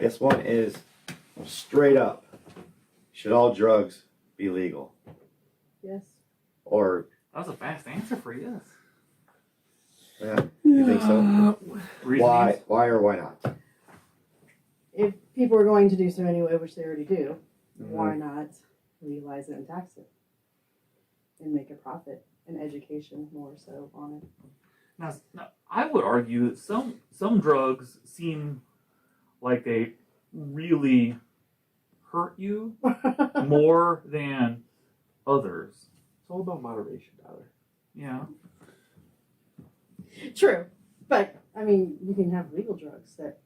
This one is straight up. Should all drugs be legal? Yes. Or That was a fast answer for yes. yeah, you think so? Reasonings? Why or why not? If people are going to do so anyway, which they already do, why not legalize it and tax it? And make a profit and education more so on it. Now, I would argue that some drugs seem like they really hurt you more than others. It's all about moderation, Tyler. Yeah. True. But, I mean, you can have legal drugs that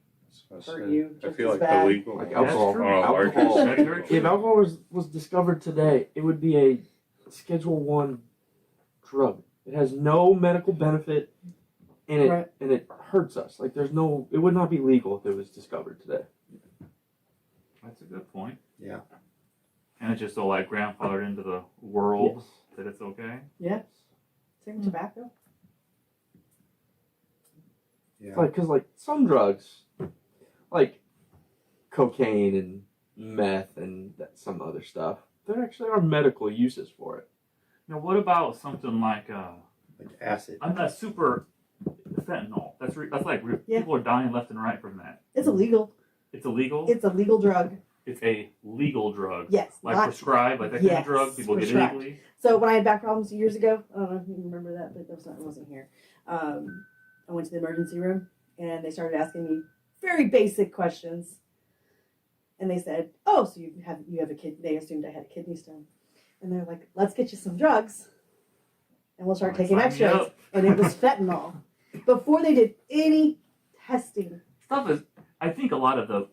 hurt you I just feel as like bad. the legal Like ones alcohol. true. are Alcohol. That's very true. If alcohol was discovered today, it would be a Schedule 1 drug. It has no medical benefit, and it hurts us. Like it would not be legal if it was discovered today. That's a good point. Yeah. And it's just so like grandfathered into the world that it's okay. Yeah. Same with tobacco. Yeah. Because some drugs, like cocaine and meth and some other stuff, there actually are medical uses for it. Now, what about something like Like acid. I'm not super fentanyl? That's Yeah. people are dying left and right from that. It's illegal. It's illegal. It's a legal drug. It's a legal drug. Yes. Like not- prescribed, like that kind of Yes, drug people get prescribed. illegally. So when I had back problems years ago, I don't know if you remember that, but it wasn't here. I went to the emergency room and they started asking me very basic questions. And they said, "Oh, so you have a kid?" They assumed I had a kidney stone, and they're like, "Let's get you some drugs, and we'll start taking Sign me X-rays." up. And it was fentanyl. Before they did any testing. Stuff is. I think a lot of the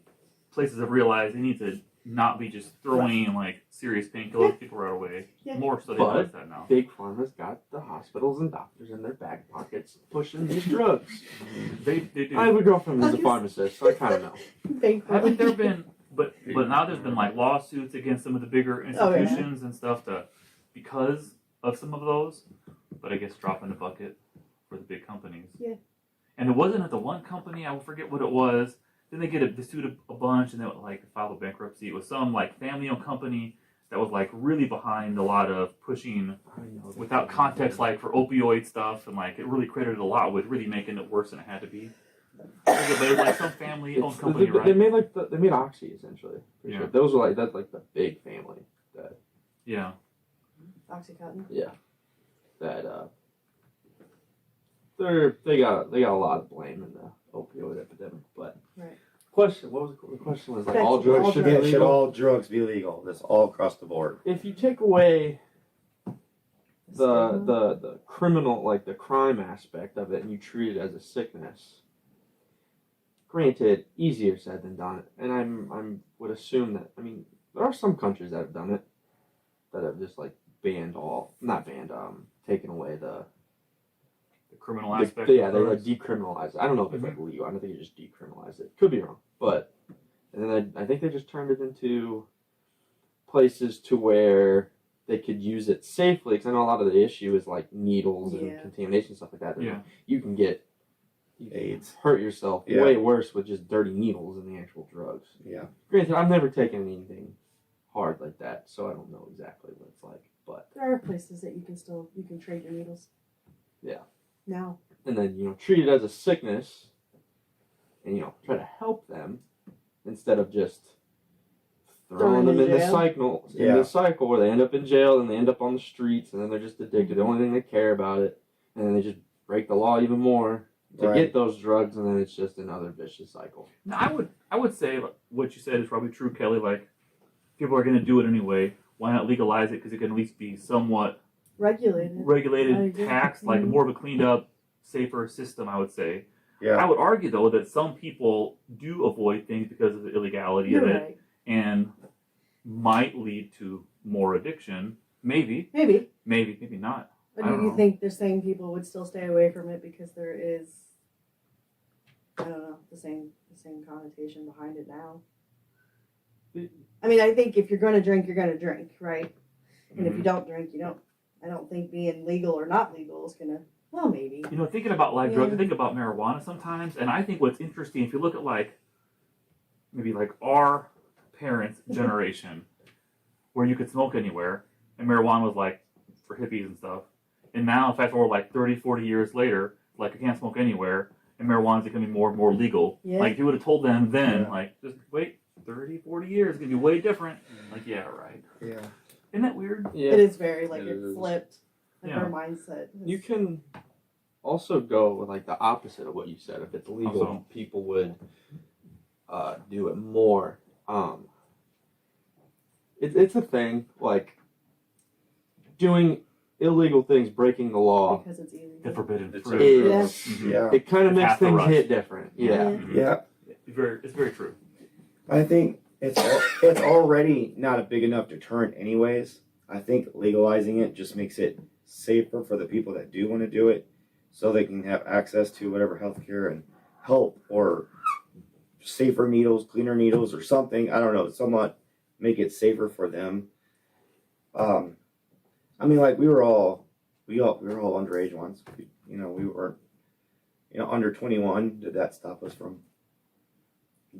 places have realized they need to not be just throwing like serious painkillers people right away. Yeah. More so they But- realize that now. Big Pharma's got the hospitals and doctors in their back pockets pushing these drugs. They do. I have a girlfriend who's a pharmacist, so I kind of know. Haven't there been? But now there's been like lawsuits against some of the bigger institutions and stuff because of some of those. But I guess dropping the bucket for the big companies. Yeah. And it wasn't at the one company, I forget what it was. Then they sued a bunch and they would like file a bankruptcy. It was some like family-owned company that was like really behind a lot of pushing without context, like for opioid stuff, and like it really credited a lot with really making it worse than it had to be. But it was like some family-owned company, right? They made Oxy essentially. Yeah. Sure. Those were that's like the big family Yeah. Oxycontin. that they got a lot of blame in the opioid epidemic. But Right. question, what was the question? Was like That's all drugs all should be Yeah, legal? should all drugs be legal? That's all across the board. If you take away the criminal, like the crime aspect of it, and you treat it as a sickness, granted, easier said than done. And I'm would assume that, I mean, there are some countries that have done it, that have just like taken away the criminal aspect. yeah, of they like drugs. decriminalize it. I don't know if it's like legal. I don't think you just decriminalize it. Could be wrong, but and then I think they just turned it into places to where they could use it safely. Because I know a lot of the issue is like needles and contamination stuff like that. Yeah. You can get AIDS. hurt yourself Yeah. way worse with just dirty needles than the actual drugs. Yeah. Granted, I've never taken anything hard like that, so I don't know exactly what it's like. But There are places that you can trade your needles. Yeah. Now. and then treat it as a sickness, and try to help them instead of just throwing them in the cycle where they end up in jail and they end up on the streets and then they're just addicted. The only thing they care about it, and then they just break the law even more to get those drugs, and then it's just another vicious cycle. Now, I would say like, what you said is probably true, Kelly. Like, people are going to do it anyway. Why not legalize it? Because it can at least be somewhat regulated, taxed, like more of a cleaned up, safer system, I would say. Yeah. I would argue, though, that some people do avoid things because of the illegality of it and might lead to more addiction. Maybe not. But do you think the same people would still stay away from it because there is, I don't know, the same connotation behind it now? I mean, I think if you're going to drink, you're going to drink, right? And if you don't drink, you don't. I don't think being legal or not legal is going to, well, maybe. Thinking about live drugs, I think about marijuana sometimes, and I think what's interesting, if you look at like maybe like our parents' generation, where you could smoke anywhere, and marijuana was like for hippies and stuff. And now, fast forward like 30, 40 years later, like you can't smoke anywhere, and marijuana's becoming more and more legal. Yeah. Like if you would have told them then, Yeah. like just wait 30, 40 years, it's gonna be way different. Like yeah, right. Yeah. Isn't that weird? Yeah. It is very like It it is. flipped. Like Yeah. our mindset. You can also go with like the opposite of what you said. If it's legal, Also. people would do it more. It's a thing, like doing illegal things, breaking the law. because it's illegal. The forbidden It's fruit. Yeah. Mhm. Yeah. It kind of It's makes half the things rush. hit different. Yeah. Mhm. Yeah. It's very true. I think it's already not a big enough deterrent, anyways. I think legalizing it just makes it safer for the people that do want to do it, so they can have access to whatever healthcare and help, or safer needles, cleaner needles, or something. I don't know. Somewhat make it safer for them. I mean, like we were all underage once. We weren't under 21. Did that stop us from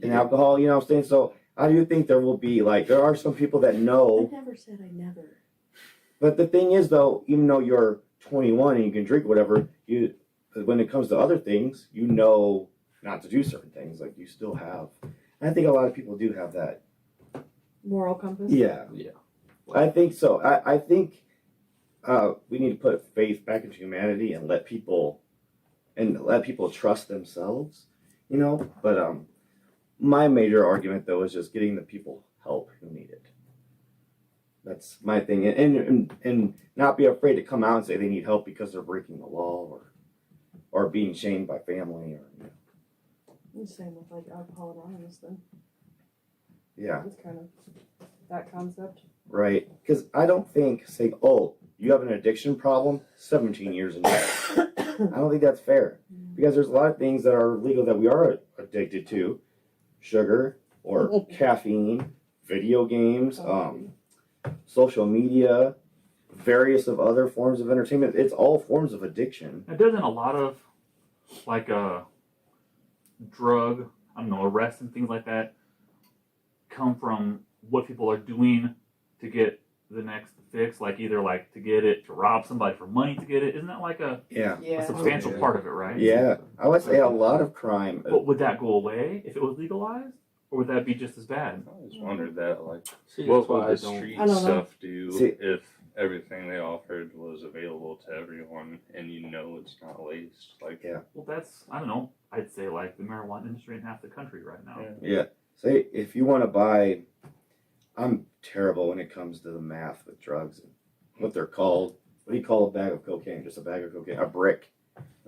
and alcohol? You know what I'm saying? So I do think there will be there are some people that know. I never said I never. But the thing is, though, even though you're 21 and you can drink whatever, when it comes to other things, you know not to do certain things. Like you still have. And I think a lot of people do have that. Moral compass. Yeah. Yeah. I think so. I think we need to put faith back into humanity and let people trust themselves. But my major argument though is just getting the people help who need it. That's my thing, and not be afraid to come out and say they need help because they're breaking the law or being shamed by family or Same with like Alcohol Anonymous then. yeah, It's kind of that concept. right. Because I don't think saying, "Oh, you have an addiction problem, 17 years in jail." I don't think that's fair, because there's a lot of things that are legal that we are addicted to, sugar or caffeine, video games, social media, various of other forms of entertainment. It's all forms of addiction. Now, doesn't a lot of like drug, arrests and things like that come from what people are doing to get the next fix? Like either like to get it, to rob somebody for money to get it. Isn't that like a Yeah. substantial Yeah. part of it, right? Yeah, I would say a lot of crime. But would that go away if it was legalized? Or would that be just as bad? I always wondered that, like, See, what that's why would I the don't. street I don't know. stuff do See- if everything they offered was available to everyone and it's not laced? Like, Well, that's, I don't know, I'd say like the marijuana industry in half the country right now. Yeah. Yeah, say if you want to buy, I'm terrible when it comes to the math with drugs and what they're called. What do you call a bag of cocaine? Just a bag of cocaine? A brick.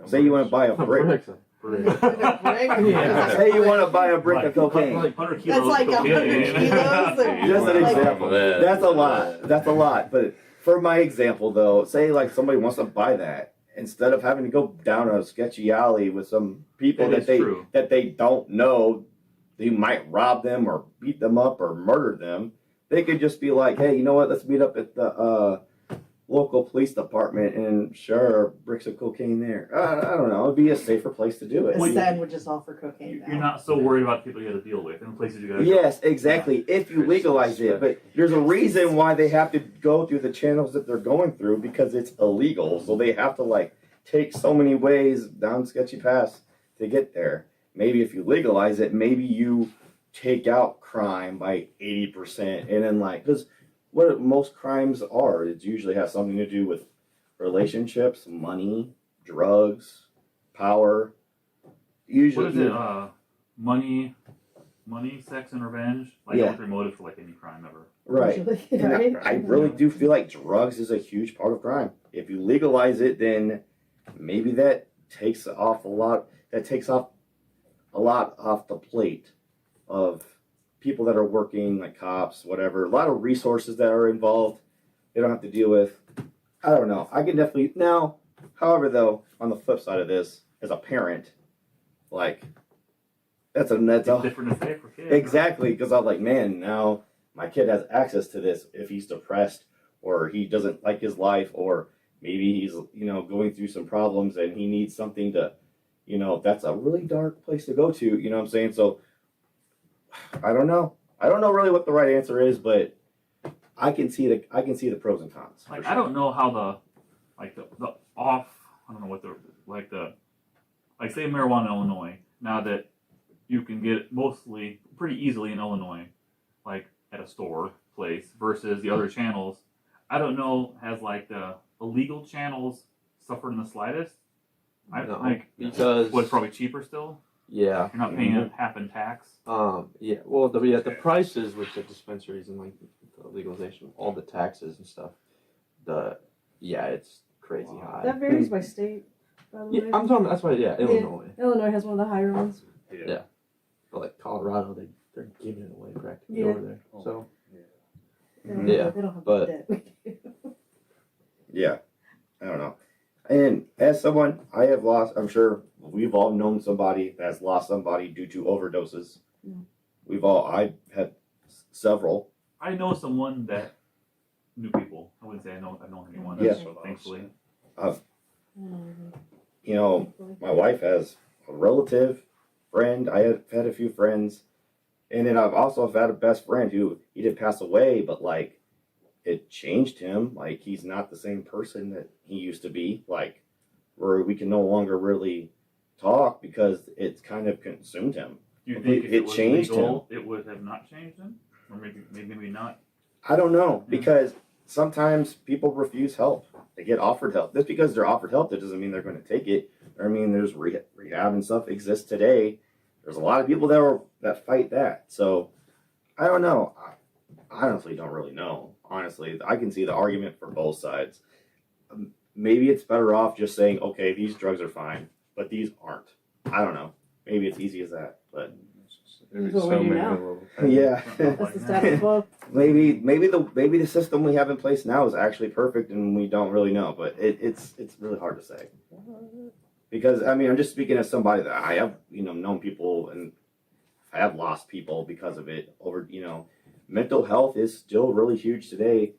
Say you want to buy a brick. Yeah. Say you want to buy a brick of cocaine. Like 100 kilos That's like of 100 cocaine. kilos or- Just an Like- example. That's a lot. That's a lot. But for my example, though, say like somebody wants to buy that, instead of having to go down a sketchy alley with some people That is true. that they don't know, they might rob them or beat them up or murder them. They could just be like, hey, you know what? Let's meet up at the local police department and share bricks of cocaine there. I don't know. It'd be a safer place to do it. A Sen would just offer cocaine now. You're not so worried about the people you have to deal with and the places you got to Yes, exactly. If you legalize it, but there's a reason why they have to go through the channels that they're going through, because it's illegal. So they have to take so many ways down sketchy paths to get there. Maybe if you legalize it, maybe you take out crime by 80%, and then because what most crimes are, it usually has something to do with relationships, money, drugs, power. Usually, What is it? Money, sex, and revenge? Like Yeah. ultimate motive for like any crime ever. right? Usually, And right? I really do feel like drugs is a huge part of crime. If you legalize it, then maybe that takes off a lot. That takes off a lot off the plate of people that are working, like cops, whatever. A lot of resources that are involved. They don't have to deal with. I don't know. I can definitely now. However, though, on the flip side of this, as a parent, that's a Different estate for kids. exactly, because I'm like, man, now my kid has access to this if he's depressed or he doesn't like his life, or maybe he's going through some problems and he needs something to, that's a really dark place to go to. You know what I'm saying? So I don't know. I don't know really what the right answer is, but I can see the pros and cons. Like for I sure. don't know how the off. I don't know what like say marijuana in Illinois now that you can get it mostly pretty easily in Illinois, like at a store place versus the other channels. I don't know has like the illegal channels suffered in the slightest. I No, like because what's probably cheaper still. yeah, You're not paying half in tax. yeah. Well, the prices with the dispensaries and like the legalization, all the taxes and stuff. It's crazy high. That varies by state, by the Yeah, way. I'm talking. That's why. Yeah, Illinois. Illinois has one of the higher ones. Yeah. But like Colorado, they're giving it away practically Yeah. over there. So They don't Yeah, have, they don't have but- the debt we do. Yeah, I don't know. And as someone I have lost, I'm sure we've all known somebody that's lost somebody due to overdoses. Yeah. I've had several. I know someone that knew people. I wouldn't say I've known anyone. Yeah. Thankfully. You know, my wife has a relative, friend. I have had a few friends, and then I've also had a best friend who he did pass away, but like it changed him. Like he's not the same person that he used to be. Like where we can no longer really talk because it's kind of consumed him. Do you think if It it was changed legal, it would have not changed him, or maybe not? I don't know Yeah. because sometimes people refuse help. They get offered help. Just because they're offered help, that doesn't mean they're going to take it. I mean, there's rehab and stuff exists today. There's a lot of people that fight that. So I don't know. I honestly don't really know. Honestly, I can see the argument for both sides. Maybe it's better off just saying, okay, these drugs are fine, but these aren't. I don't know. Maybe it's easy as that, but There's That's what we do now. little things. yeah. That's the status quo. maybe the system we have in place now is actually perfect and we don't really know, but it's really hard to say. Because I mean, I'm just speaking as somebody that I have, known people and have lost people because of it. Mental health is still really huge today,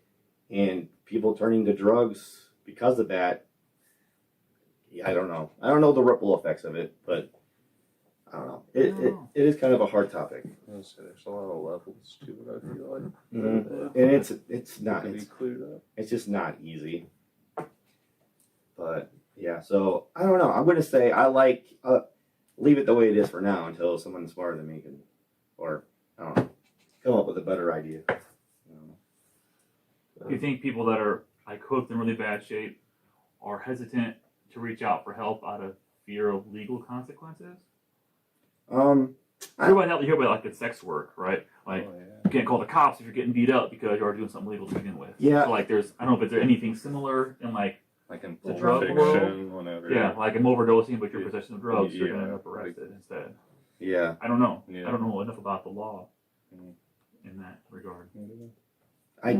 and people turning to drugs because of that. Yeah, I don't know. I don't know the ripple effects of it, but I don't know. It is kind of a hard topic, There's a lot of levels to it. I feel like, and it's not. to be cleared up. It's just not easy. But yeah, so I don't know. I'm gonna say I like leave it the way it is for now until someone smarter than me can, or I don't know, come up with a better idea. I don't know. Do you think people that are like hooked in really bad shape are hesitant to reach out for help out of fear of legal consequences? Um, You hear about like the sex work, right? Like Oh, yeah. you can't call the cops if you're getting beat up because you are doing something illegal to begin with. Yeah. So like I don't know if there's anything similar in like Like in The Pulp drug Fiction, whenever. like I'm overdosing but you're Yeah. possession of drugs, you're gonna Yeah. end up arrested instead. yeah, I don't know. Yeah. I don't know enough about the law Mhm. in that regard. I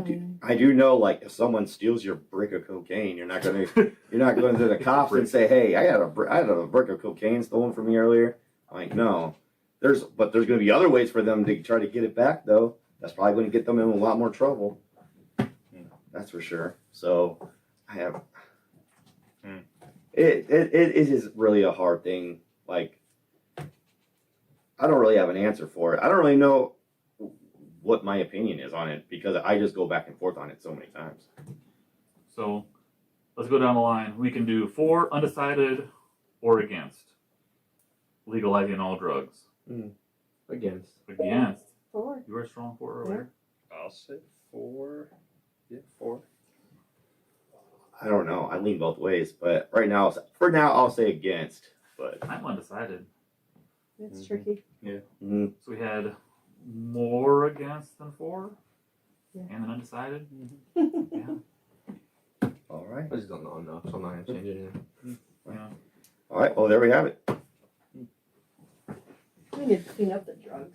do know like if someone steals your brick of cocaine, you're not going to the cops and say, hey, I had a brick of cocaine stolen from me earlier. I'm like, no. There's going to be other ways for them to try to get it back though. That's probably going to get them in a lot more trouble. That's for sure. So I have it is really a hard thing. Like I don't really have an answer for it. I don't really know what my opinion is on it because I just go back and forth on it so many times. So let's go down the line. We can do for, undecided, or against legalizing all drugs. against. Against. Four. You were strong for earlier. I'll say 4. Yeah, 4. I don't know. I lean both ways, but for now, I'll say against. But I'm undecided. It's Mhm. tricky. mm, So we had more against than for, Yeah. and then undecided. all right, I just don't know enough, so I'm not gonna change anything. Yeah. all right. Well, there we have it. We need to clean up the drugs.